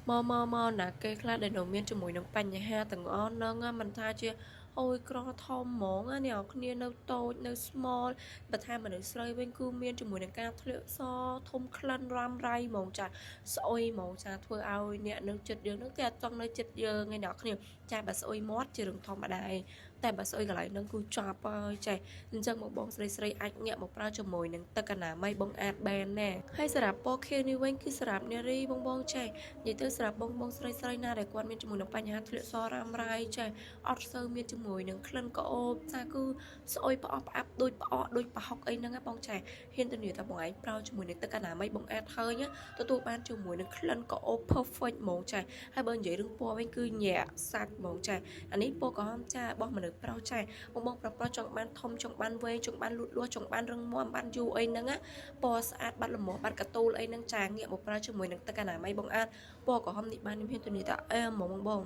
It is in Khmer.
មកណាគេខ្លះដែលនៅមានជាមួយនឹងបញ្ហាទាំងអស់ហ្នឹងមិនថាជាអូយក្រធំហ្មងអ្នកគ្នានៅតូចនៅ small បើថាមនុស្សស្រីវិញគឺមានជាមួយនឹងការធ្លាក់សធំក្លិនរ៉ាំរ៉ៃហ្មងចាស្អុយហ្មងចាធ្វើឲ្យអ្នកនៅចិត្តយើងនឹងគេអត់ចង់នៅចិត្តយើងឯអ្នកគ្នាចាបើស្អុយមាត់ជារឿងធម្មតាឯងតែបើស្អុយកន្លែងហ្នឹងគឺចាប់ហើយចេះអញ្ចឹងបងស្រីអាចងាកមកប្រើជាមួយនឹងទឹកអនាម័យបងអាចបែនណែហើយសម្រាប់ពណ៌ខៀវនេះវិញគឺសម្រាប់នារីបងចេះនិយាយទៅសម្រាប់បងស្រីណាដែលគាត់មានជាមួយនឹងបញ្ហាធ្លាក់សរ៉ាំរ៉ៃចេះអត់សូវមានជាមួយនឹងក្លិនក្អូបថាគឺស្អុយផ្អប់ផ្អាប់ដូចផ្អកដូចប្រហុកអីហ្នឹងបងចេះហ៊ានទៅនិយាយថាបងឯងប្រើជាមួយនឹងទឹកអនាម័យបងអាចឃើញទទួលបានជាមួយនឹងក្លិនក្អូប perfect ហ្មងចេះហើយបើនិយាយរឿងពណ៌វិញគឺញាក់សាច់ហ្មងចេះអានេះពណ៌ក្រហមចារបស់មនុស្សប្រុសចេះបងប្រុសចង់បានធំចង់បានវែងចង់បានលូតលាស់ចង់បានរឹងមាំបានយូរអីហ្នឹងពណ៌ស្អាតបាត់ល្មមបាត់កតូលអីហ្នឹងចាងាកមកប្រើជាមួយនឹងទឹកអនាម័យបងអាចពណ៌ក្រហមនេះបានខ្ញុំហ៊ានទៅនិយាយថាអែហ្មងបង